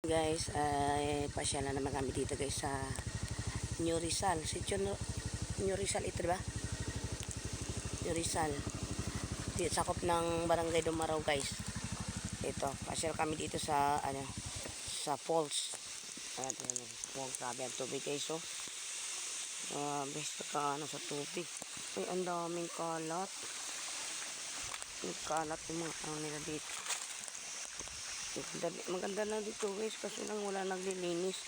Guys, ay pasyala naman kami dito guys sa New Rizal. Sitio New Rizal ito, diba? New Rizal. Dito sakop ng Barangay Dumaraw guys. Ito, pasyala kami dito sa sa falls. At grabe ang tubig guys, oh. Best ka sa tubig. Ay, ang daming kalat. Yung kalat yung mga nila dito. Maganda na dito guys kasi lang wala naglilinis,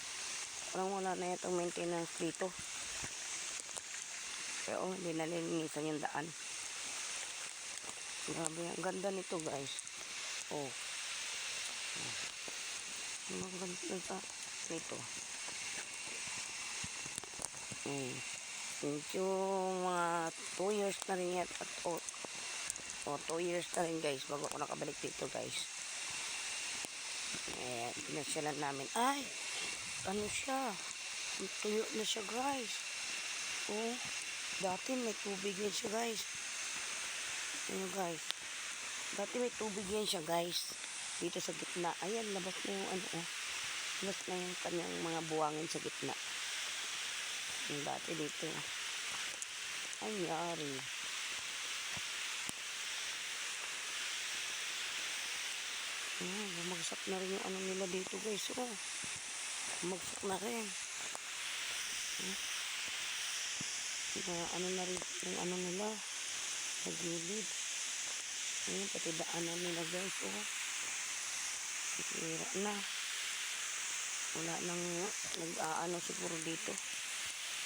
parang wala na itong maintenance dito, pero hindi nalilinisan yung daan. Grabe, ang ganda nito guys. Maganda nito. Yung mga 2 years na rin yan at 2 years na rin guys bago ako nakabalik dito guys. Pinasyalan namin. Ay, ano siya? Tuyo na siya guys. Oh, dati may tubig yan siya guys. Ano guys? Dati may tubig yan siya guys. Dito sa gitna. Ayan, labas na yung labas na yung kanyang mga buwangin sa gitna. Yung dati dito. Ay, yari. Bumagsak na rin yung nila dito guys. Bumagsak na rin. Na rin yung nila sa gilid. Ayan, pati daanan nila guys. Hira na. Wala nang siguro dito.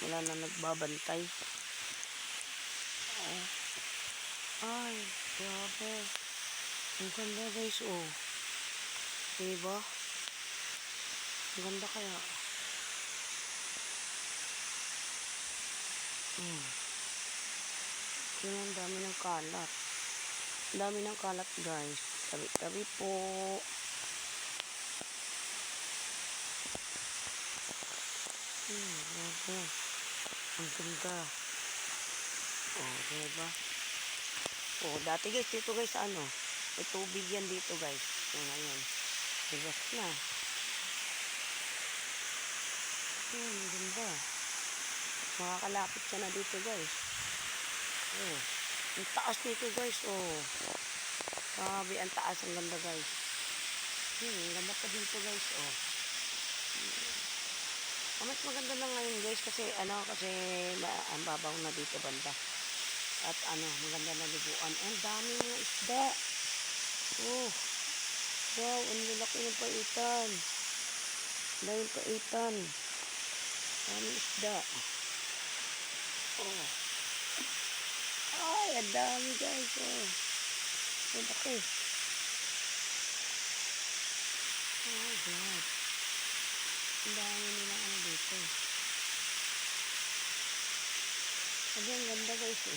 Wala nang nagbabantay. Ay, grabe. Ang ganda guys, diba? Ang ganda kaya. Yun, ang dami ng kalat. Ang dami ng kalat guys. Tabi-tabi po. Grabe. Ang ganda. Diba? Dati guys, dito guys, may tubig yan dito guys. Ngayon. Diba na. Ang ganda. Makakalapit ka na dito guys. Ang taas nito guys. Grabe, ang taas. Ang ganda guys. Ang ganda pa dito guys. Mas maganda na ngayon guys kasi ang babaw na dito banda. At maganda na liguan. Ang dami ng isda. Wow, ang lalaki ng paitan. Daming paitan. Daming isda. Ay, ang dami guys. Ang laki. Oh God. Ang dami nilang dito. Sabi, ang ganda guys.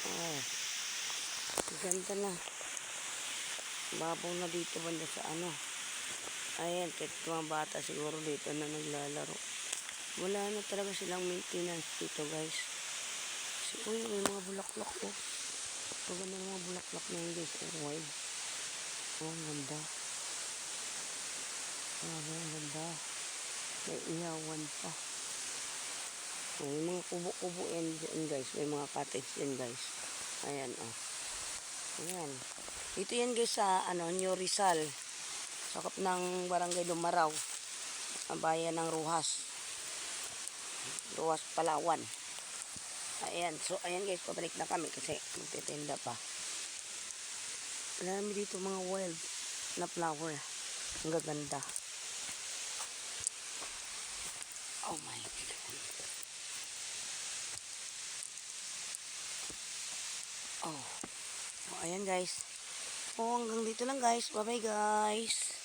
Ang ganda na. Babaw na dito banda sa Ayan, kahit mga bata siguro dito na naglalaro. Wala na talaga silang maintenance dito guys. May mga bulaklak Maganda ng mga bulaklak na yun guys. Wide. Ang ganda. Ang ganda. May iyawan pa. May mga kubo-kubo yan guys. May mga cottage yan guys. Ayan Ayan. Dito yan guys sa New Rizal. Sakop ng Barangay Dumaraw. Ang bayan ng Roxas, Palawan. Ayan. So ayan guys, pabalik na kami kasi magtitinda pa. Marami dito mga wild na flower. Ang gaganda. Oh my God. Ayan guys. Hanggang dito lang guys. Bye bye guys.